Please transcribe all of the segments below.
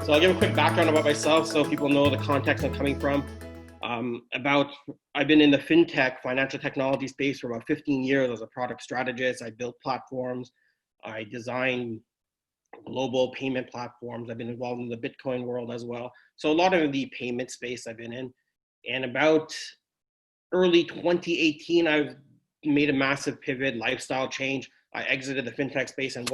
So I'll give a quick background about myself so people know the context I'm coming from. I've been in the fintech financial technology space for about 15 years as a product strategist. I built platforms. I design global payment platforms. I've been involved in the Bitcoin world as well. So a lot of the payment space I've been in. And about early 2018, I've made a massive pivot, lifestyle change. I exited the fintech space and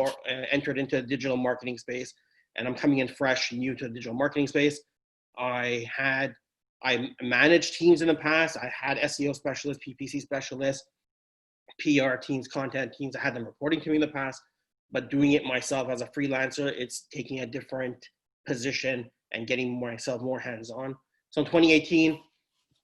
entered into the digital marketing space. And I'm coming in fresh, new to the digital marketing space. I managed teams in the past. I had SEO specialists, PPC specialists, PR teams, content teams. I had them reporting to me in the past, but doing it myself as a freelancer, it's taking a different position and getting myself more hands-on. So in 2018,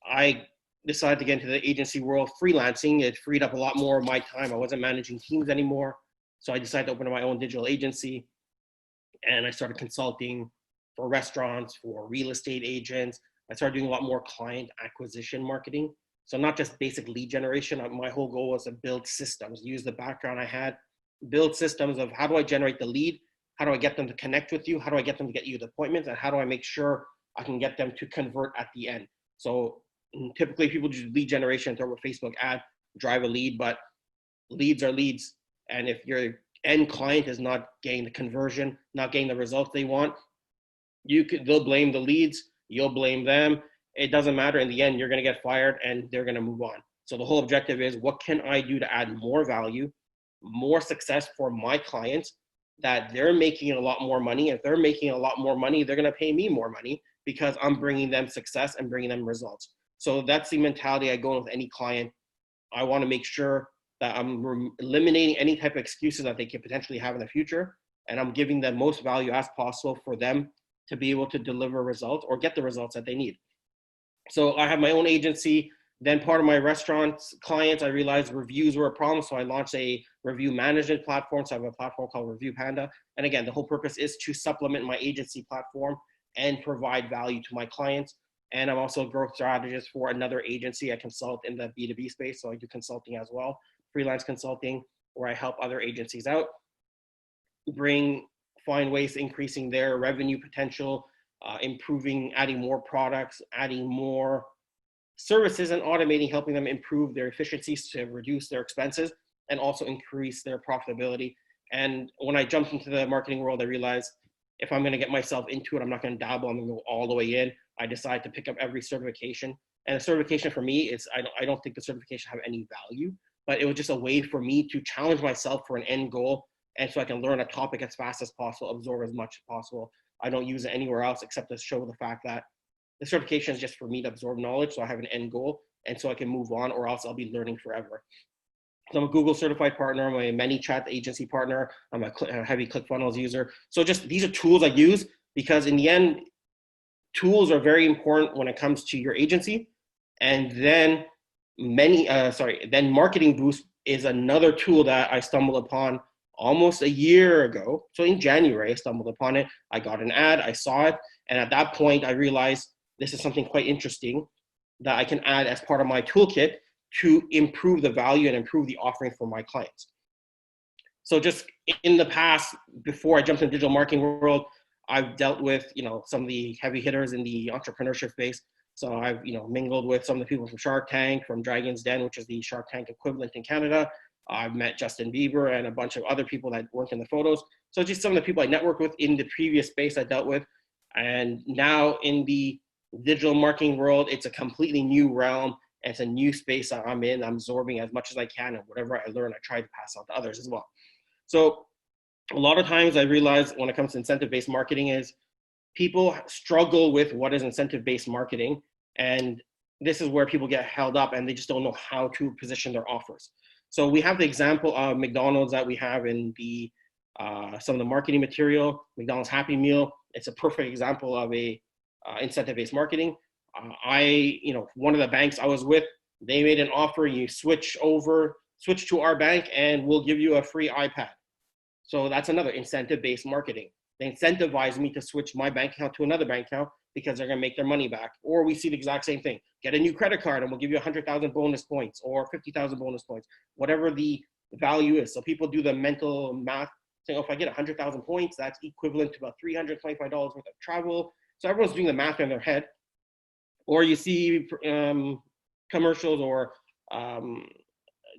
I decided to get into the agency world. Freelancing, it freed up a lot more of my time. I wasn't managing teams anymore. So I decided to open my own digital agency, and I started consulting for restaurants, for real estate agents. I started doing a lot more client acquisition marketing. So not just basic lead generation. My whole goal was to build systems, use the background I had, build systems of how do I generate the lead? How do I get them to connect with you? How do I get them to get you the appointments? And how do I make sure I can get them to convert at the end? So typically people do lead generation through a Facebook ad, drive a lead, but leads are leads. And if your end client is not getting the conversion, not getting the results they want, they'll blame the leads, you'll blame them. It doesn't matter. In the end, you're going to get fired and they're going to move on. So the whole objective is, what can I do to add more value, more success for my clients, that they're making a lot more money. If they're making a lot more money, they're going to pay me more money because I'm bringing them success and bringing them results. So that's the mentality I go with any client. I want to make sure that I'm eliminating any type of excuses that they could potentially have in the future. And I'm giving them most value as possible for them to be able to deliver results or get the results that they need. So I have my own agency. Then part of my restaurant clients, I realized reviews were a problem. So I launched a review management platform. So I have a platform called Review Panda. And again, the whole purpose is to supplement my agency platform and provide value to my clients. And I'm also a growth strategist for another agency. I consult in the B2B space. So I do consulting as well, freelance consulting, where I help other agencies out, find ways to increasing their revenue potential, improving, adding more products, adding more services, and automating, helping them improve their efficiencies to reduce their expenses and also increase their profitability. And when I jumped into the marketing world, I realized if I'm going to get myself into it, I'm not going to dabble. I'm going to go all the way in. I decided to pick up every certification. And the certification for me is, I don't think the certification have any value, but it was just a way for me to challenge myself for an end goal. And so I can learn a topic as fast as possible, absorb as much as possible. I don't use it anywhere else except to show the fact that the certification is just for me to absorb knowledge. So I have an end goal and so I can move on, or else I'll be learning forever. So I'm a Google certified partner. I'm a ManyChat agency partner. I'm a heavy ClickFunnels user. So just these are tools I use because in the end, tools are very important when it comes to your agency. And then then Marketing Boost is another tool that I stumbled upon almost a year ago. So in January, I stumbled upon it. I got an ad, I saw it. And at that point, I realized this is something quite interesting that I can add as part of my toolkit to improve the value and improve the offering for my clients. So just in the past, before I jumped into the digital marketing world, I've dealt with, some of the heavy hitters in the entrepreneurship space. So I've, mingled with some of the people from Shark Tank, from Dragon's Den, which is the Shark Tank equivalent in Canada. I've met Justin Bieber and a bunch of other people that work in the photos. So just some of the people I networked with in the previous space I dealt with. And now in the digital marketing world, it's a completely new realm. And it's a new space that I'm in. I'm absorbing as much as I can, and whatever I learn, I try to pass on to others as well. So a lot of times I realize when it comes to incentive-based marketing is people struggle with what is incentive-based marketing. And this is where people get held up and they just don't know how to position their offers. So we have the example of McDonald's that we have in the some of the marketing material, McDonald's Happy Meal. It's a perfect example of a incentive-based marketing. One of the banks I was with, they made an offer, you switch to our bank and we'll give you a free iPad. So that's another incentive-based marketing. They incentivize me to switch my bank account to another bank account because they're going to make their money back. Or we see the exact same thing. Get a new credit card and we'll give you 100,000 bonus points or 50,000 bonus points, whatever the value is. So people do the mental math saying, oh, if I get 100,000 points, that's equivalent to about $325 worth of travel. So everyone's doing the math in their head. Or you see commercials or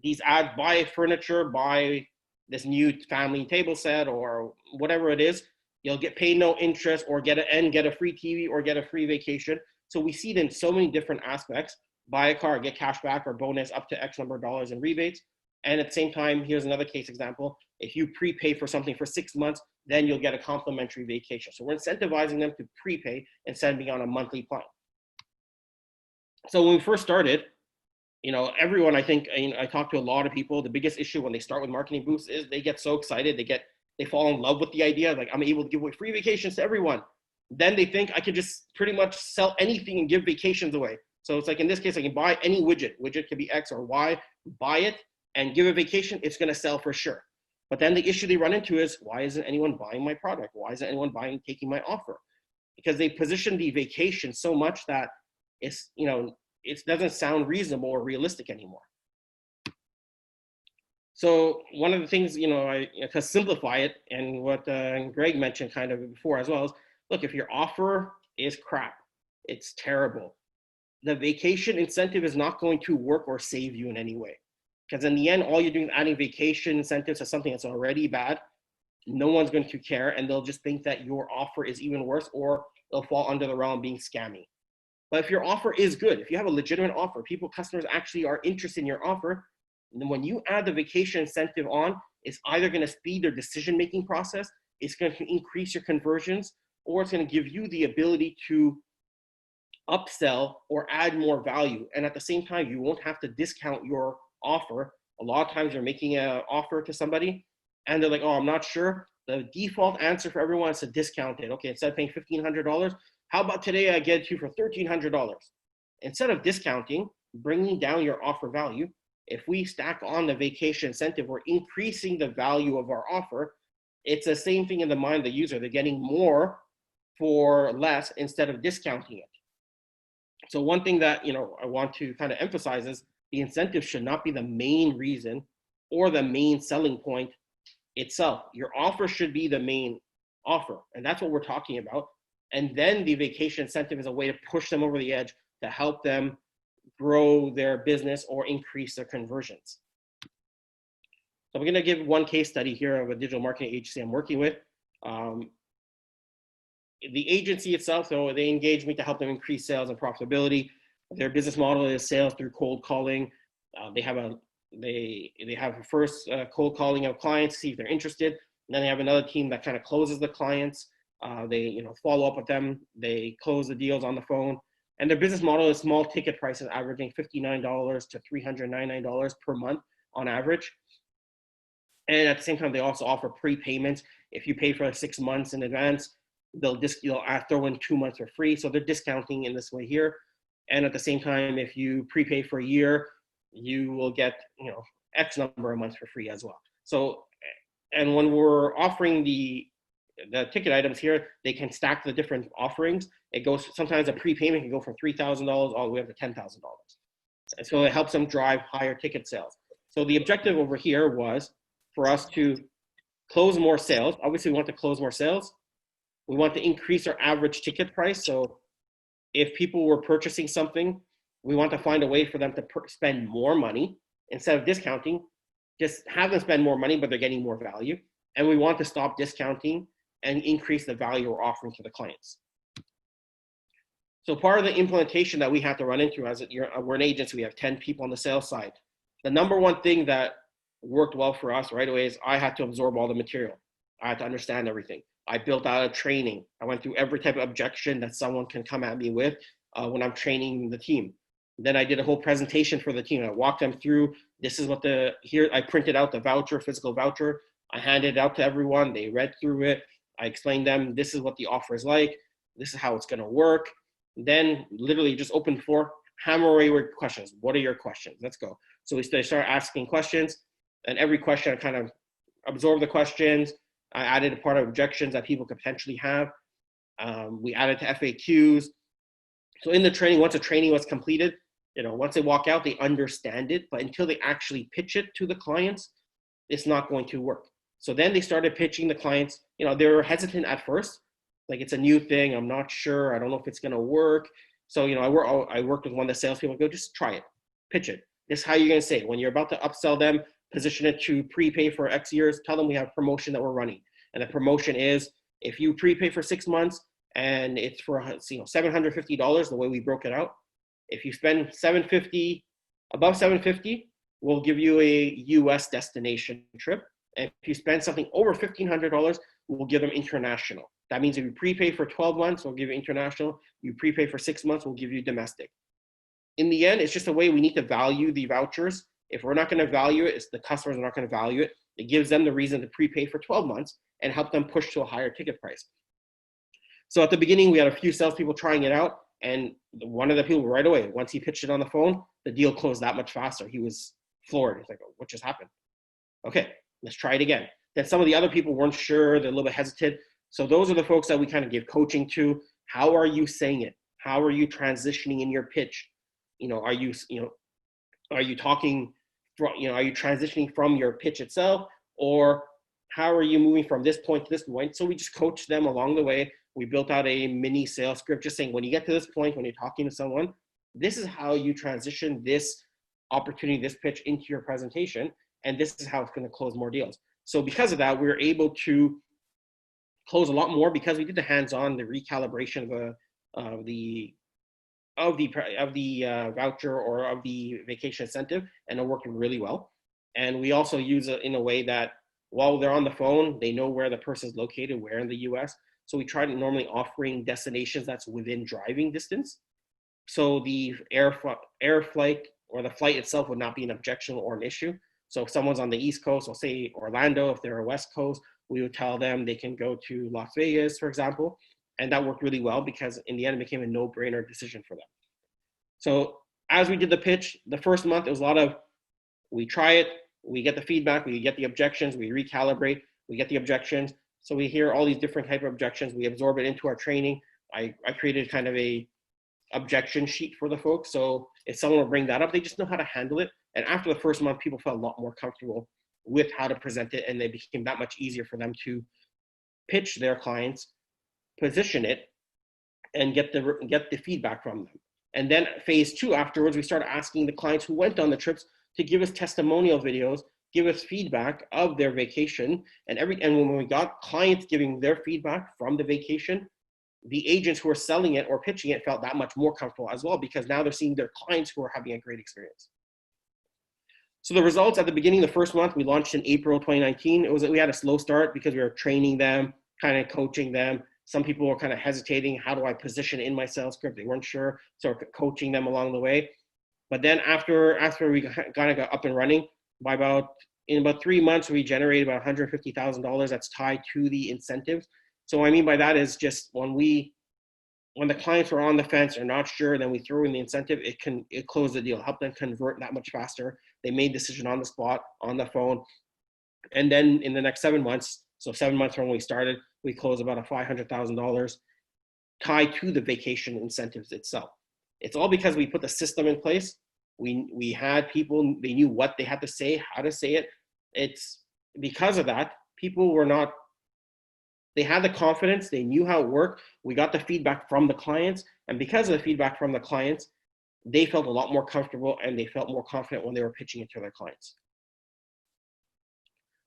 these ads, buy furniture, buy this new family table set or whatever it is. You'll get paid no interest or get a free TV or get a free vacation. So we see it in so many different aspects. Buy a car, get cash back or bonus up to X number of dollars in rebates. And at the same time, here's another case example. If you prepay for something for 6 months, then you'll get a complimentary vacation. So we're incentivizing them to prepay instead of being on a monthly plan. So when we first started, everyone, I think, I talked to a lot of people, the biggest issue when they start with marketing boosts is they get so excited, they fall in love with the idea, like I'm able to give away free vacations to everyone. Then they think I could just pretty much sell anything and give vacations away. So it's like, in this case, I can buy any widget could be X or Y, buy it and give a vacation, it's gonna sell for sure. But then the issue they run into is, why isn't anyone buying my product? Why isn't anyone taking my offer? Because they position the vacation so much that it's, it doesn't sound reasonable or realistic anymore. So one of the things, to simplify it, and what Greg mentioned kind of before as well, is look, if your offer is crap, it's terrible, the vacation incentive is not going to work or save you in any way. Because in the end, all you're doing is adding vacation incentives to something that's already bad. No one's going to care, and they'll just think that your offer is even worse, or they'll fall under the realm of being scammy. But if your offer is good, if you have a legitimate offer, customers actually are interested in your offer, and then when you add the vacation incentive on, it's either going to speed their decision-making process, it's going to increase your conversions, or it's going to give you the ability to upsell or add more value. And at the same time, you won't have to discount your offer. A lot of times you're making an offer to somebody and they're like, oh, I'm not sure. The default answer for everyone is to discount it. Okay, instead of paying $1,500, how about today I get you for $1,300? Instead of discounting, bringing down your offer value, if we stack on the vacation incentive, we're increasing the value of our offer. It's the same thing in the mind of the user. They're getting more for less instead of discounting it. So one thing that I want to kind of emphasize is the incentive should not be the main reason or the main selling point itself. Your offer should be the main offer, and that's what we're talking about. And then the vacation incentive is a way to push them over the edge to help them grow their business or increase their conversions. So I'm going to give one case study here of a digital marketing agency I'm working with. The agency itself, so they engaged me to help them increase sales and profitability. Their business model is sales through cold calling. They have a first cold calling of clients, see if they're interested. And then they have another team that kind of closes the clients. They follow up with them. They close the deals on the phone. And their business model is small ticket prices, averaging $59 to $399 per month on average. And at the same time, they also offer prepayments. If you pay for 6 months in advance, they'll throw in 2 months for free. So they're discounting in this way here. And at the same time, if you prepay for a year, you will get X number of months for free as well. So, and when we're offering the ticket items here, they can stack the different offerings. It goes, sometimes a prepayment can go from $3,000 all the way up to $10,000. And so it helps them drive higher ticket sales. So the objective over here was for us to close more sales. Obviously, we want to close more sales. We want to increase our average ticket price. So if people were purchasing something, we want to find a way for them to spend more money instead of discounting. Just have them spend more money, but they're getting more value. And we want to stop discounting and increase the value we're offering to the clients. So part of the implementation that we have to run into, we're an agency, we have 10 people on the sales side. The number one thing that worked well for us right away is I had to absorb all the material. I had to understand everything. I built out a training. I went through every type of objection that someone can come at me with when I'm training the team. Then I did a whole presentation for the team. I walked them through, this is what here I printed out the voucher, physical voucher. I handed it out to everyone. They read through it. I explained them, this is what the offer is like. This is how it's gonna work. Then literally just open the floor, hammer away with questions. What are your questions? Let's go. So we start asking questions, and every question I kind of absorb the questions. I added a part of objections that people could potentially have. We added to FAQs. So in the training, once the training was completed, once they walk out, they understand it, but until they actually pitch it to the clients, it's not going to work. So then they started pitching the clients. They were hesitant at first, like it's a new thing. I'm not sure. I don't know if it's gonna work. So I worked with one of the salespeople. Go, just try it, pitch it. This is how you're gonna say it when you're about to upsell them. Position it to prepay for X years. Tell them we have a promotion that we're running, and the promotion is if you prepay for 6 months and it's for $750. The way we broke it out, if you spend above 750, we'll give you a U.S. destination trip. And if you spend something over $1,500, we'll give them international. That means if you prepay for 12 months, we'll give you international. You prepay for 6 months, we'll give you domestic. In the end, it's just a way we need to value the vouchers. If we're not going to value it, the customers are not going to value it. It gives them the reason to prepay for 12 months and help them push to a higher ticket price. So at the beginning, we had a few salespeople trying it out. And one of the people right away, once he pitched it on the phone, the deal closed that much faster. He was floored. He's like, oh, what just happened? Okay, let's try it again. Then some of the other people weren't sure. They're a little bit hesitant. So those are the folks that we kind of give coaching to. How are you saying it? How are you transitioning in your pitch? Are you talking, are you transitioning from your pitch itself, or how are you moving from this point to this point? So we just coach them along the way. We built out a mini sales script, just saying when you get to this point, when you're talking to someone, this is how you transition this opportunity, this pitch into your presentation, and this is how it's going to close more deals. So because of that, we were able to close a lot more because we did the hands-on, the recalibration of the voucher or of the vacation incentive, and it worked really well. And we also use it in a way that while they're on the phone, they know where the person's located, where in the US. So we try to normally offering destinations that's within driving distance. So the air flight or the flight itself would not be an objection or an issue. So if someone's on the East Coast, or say Orlando, if they're a West Coast, we would tell them they can go to Las Vegas, for example. And that worked really well because in the end, it became a no-brainer decision for them. So as we did the pitch, the first month, it was a lot of, we try it, we get the feedback, we get the objections, we recalibrate, we get the objections. So we hear all these different type of objections, we absorb it into our training. I created kind of a objection sheet for the folks. So if someone will bring that up, they just know how to handle it. And after the first month, people felt a lot more comfortable with how to present it, and they became that much easier for them to pitch their clients, position it, and get the feedback from them. And then phase 2 afterwards, we started asking the clients who went on the trips to give us testimonial videos, give us feedback of their vacation. And when we got clients giving their feedback from the vacation, the agents who were selling it or pitching it felt that much more comfortable as well, because now they're seeing their clients who are having a great experience. So the results at the beginning of the first month, we launched in April 2019. We had a slow start because we were training them, kind of coaching them. Some people were kind of hesitating. How do I position in my sales script? They weren't sure. So coaching them along the way. But then after we kind of got up and running, in about 3 months, we generated about $150,000 that's tied to the incentives. So what I mean by that is just when the clients were on the fence or not sure, then we throw in the incentive, it close the deal, help them convert that much faster. They made decision on the spot, on the phone. And then in the next 7 months, so 7 months from when we started, we closed about $500,000 tied to the vacation incentives itself. It's all because we put the system in place. We had people, they knew what they had to say, how to say it. It's because of that, they had the confidence, they knew how it worked. We got the feedback from the clients. And because of the feedback from the clients, they felt a lot more comfortable and they felt more confident when they were pitching it to their clients.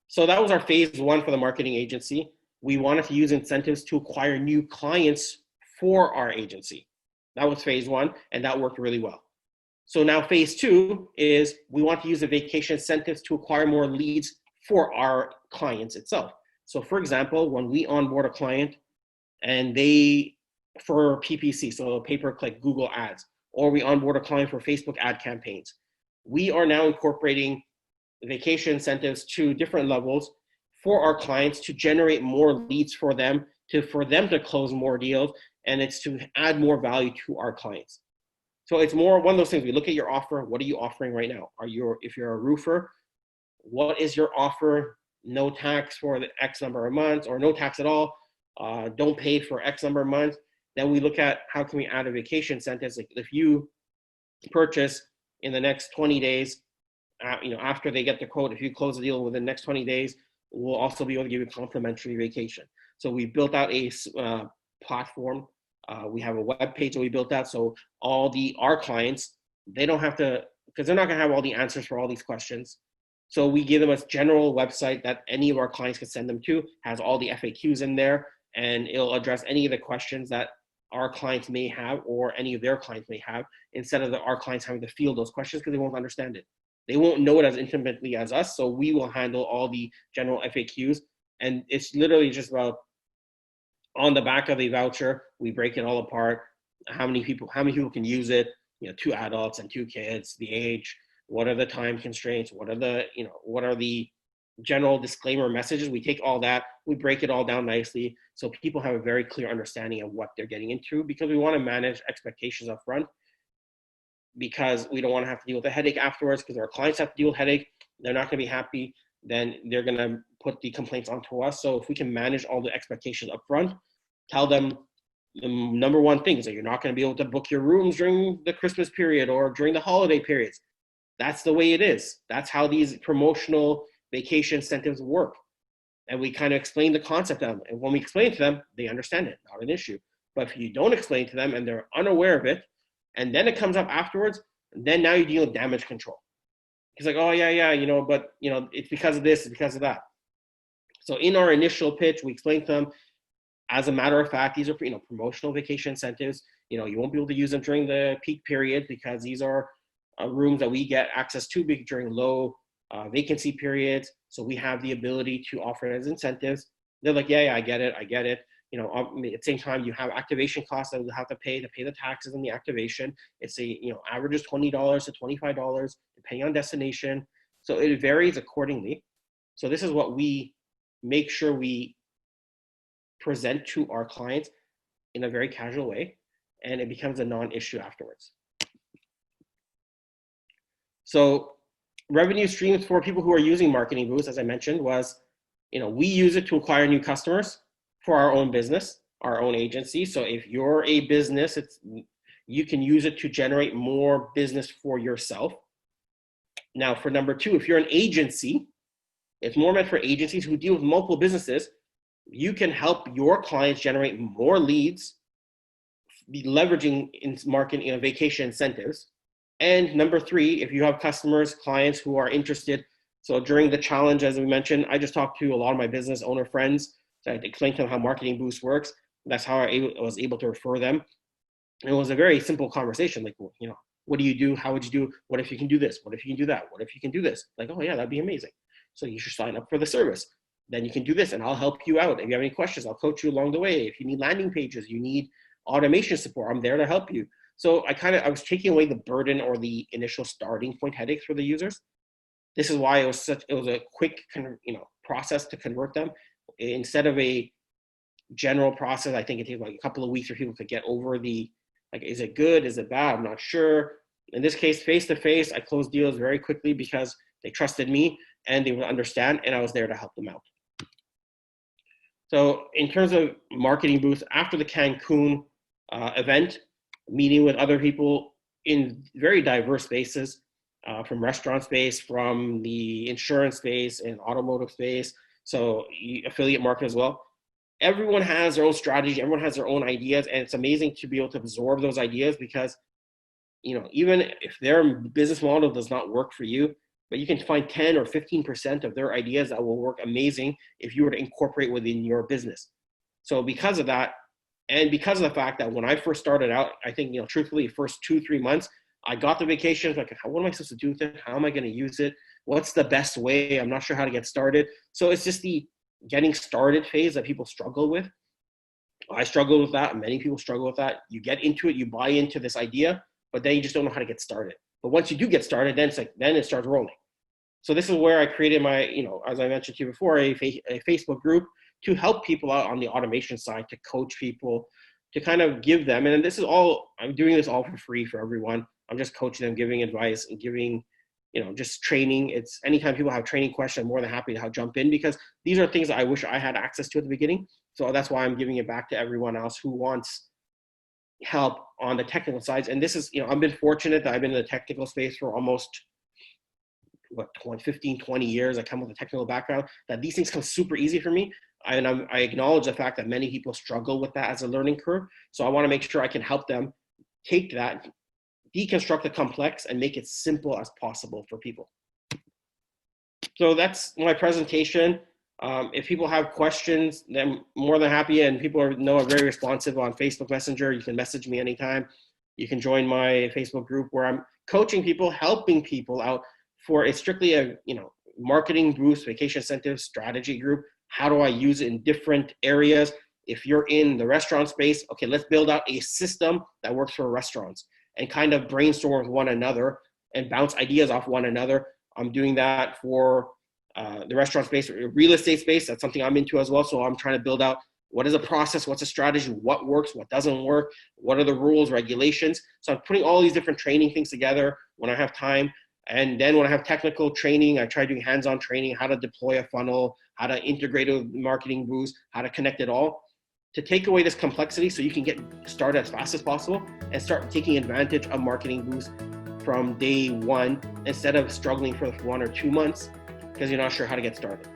So that was our phase 1 for the marketing agency. We wanted to use incentives to acquire new clients for our agency. That was phase 1, and that worked really well. So now phase 2 is we want to use the vacation incentives to acquire more leads for our clients itself. So for example, when we onboard a client and for PPC, so pay-per-click Google ads, or we onboard a client for Facebook ad campaigns, we are now incorporating vacation incentives to different levels for our clients to generate more leads for them to close more deals, and it's to add more value to our clients. So it's more one of those things. We look at your offer. What are you offering right now? If you're a roofer, what is your offer? No tax for the X number of months, or no tax at all. Don't pay for X number of months. Then we look at how can we add a vacation incentives. Like if you purchase in the next 20 days, after they get the quote, if you close the deal within the next 20 days, we'll also be able to give you complimentary vacation. So we built out a platform. We have a web page that we built out. So our clients, they don't have to, because they're not going to have all the answers for all these questions. So we give them a general website that any of our clients can send them to, has all the FAQs in there, and it'll address any of the questions that our clients may have or any of their clients may have, instead of our clients having to field those questions because they won't understand it. They won't know it as intimately as us, so we will handle all the general FAQs. And it's literally just about, on the back of a voucher, we break it all apart. How many people can use it? 2 adults and 2 kids, the age, what are the time constraints, what are the general disclaimer messages. We take all that, we break it all down nicely so people have a very clear understanding of what they're getting into, because we want to manage expectations up front, because we don't want to have to deal with the headache afterwards, because our clients have to deal with headache. They're not going to be happy. Then they're going to put the complaints onto us. So if we can manage all the expectations up front, tell them the number one thing is that you're not going to be able to book your rooms during the Christmas period or during the holiday periods. That's the way it is. That's how these promotional vacation incentives work. And we kind of explain the concept of them. And when we explain to them, they understand it, not an issue. But if you don't explain to them and they're unaware of it, and then it comes up afterwards, then now you deal with damage control. It's like, oh yeah, but it's because of this, it's because of that. So in our initial pitch, we explain to them, as a matter of fact, these are promotional vacation incentives. You won't be able to use them during the peak period, because these are rooms that we get access to during low vacancy periods. So we have the ability to offer it as incentives. They're like, yeah, I get it. At the same time, you have activation costs that we have to pay the taxes and the activation. It's averages $20 to $25 depending on destination. So it varies accordingly. So this is what we make sure we present to our clients in a very casual way, and it becomes a non-issue afterwards. So revenue streams for people who are using Marketing Boost, as I mentioned, was, we use it to acquire new customers for our own business, our own agency. So if you're a business, you can use it to generate more business for yourself. Now, for number 2, if you're an agency, it's more meant for agencies who deal with multiple businesses. You can help your clients generate more leads, be leveraging in marketing, vacation incentives. And number 3, if you have customers, clients who are interested. So during the challenge, as we mentioned, I just talked to a lot of my business owner friends. So I explained to them how Marketing Boost works. That's how I was able to refer them. And it was a very simple conversation. Like, what do you do? How would you do? What if you can do this? What if you can do that? What if you can do this? Like, oh yeah, that'd be amazing. So you should sign up for the service. Then you can do this and I'll help you out. If you have any questions, I'll coach you along the way. If you need landing pages, you need automation support, I'm there to help you. So I was taking away the burden or the initial starting point headaches for the users. This is why it was a quick process to convert them. Instead of a general process, I think it takes like a couple of weeks for people to get over the, like, is it good? Is it bad? I'm not sure. In this case, face-to-face, I closed deals very quickly because they trusted me and they would understand, and I was there to help them out. So in terms of Marketing Boost, after the Cancun event, meeting with other people in very diverse spaces, from restaurant space, from the insurance space and automotive space, so affiliate market as well. Everyone has their own strategy, everyone has their own ideas, and it's amazing to be able to absorb those ideas because, even if their business model does not work for you, but you can find 10 or 15% of their ideas that will work amazing if you were to incorporate within your business. So because of that, and because of the fact that when I first started out, I think, truthfully, first 2-3 months, I got the vacations, like, what am I supposed to do with it? How am I going to use it? What's the best way? I'm not sure how to get started. So it's just the getting started phase that people struggle with. I struggle with that. Many people struggle with that. You get into it, you buy into this idea, but then you just don't know how to get started. But once you do get started, then it starts rolling. So this is where I created my, as I mentioned to you before, a Facebook group to help people out on the automation side, to coach people, to kind of give them, and this is all, I'm doing this all for free for everyone. I'm just coaching them, giving advice and giving, just training. It's anytime people have training questions, I'm more than happy to jump in because these are things that I wish I had access to at the beginning. So that's why I'm giving it back to everyone else who wants help on the technical sides. And this is, I've been fortunate that I've been in the technical space for almost 15, 20 years. I come with a technical background, that these things come super easy for me. I acknowledge the fact that many people struggle with that as a learning curve. So I want to make sure I can help them take that, deconstruct the complex, and make it simple as possible for people. So that's my presentation. If people have questions, then I'm more than happy, and people are very responsive on Facebook Messenger. You can message me anytime. You can join my Facebook group where I'm coaching people, helping people out for, it's strictly a marketing boost, vacation incentive strategy group. How do I use it in different areas? If you're in the restaurant space, okay, let's build out a system that works for restaurants and kind of brainstorm with one another and bounce ideas off one another. I'm doing that for the restaurant space, real estate space. That's something I'm into as well. So I'm trying to build out what is a process, what's a strategy, what works, what doesn't work, what are the rules, regulations. So I'm putting all these different training things together when I have time. And then when I have technical training, I try doing hands-on training, how to deploy a funnel, how to integrate a marketing boost, how to connect it all, to take away this complexity so you can get started as fast as possible and start taking advantage of marketing boost from day one instead of struggling for 1 or 2 months because you're not sure how to get started.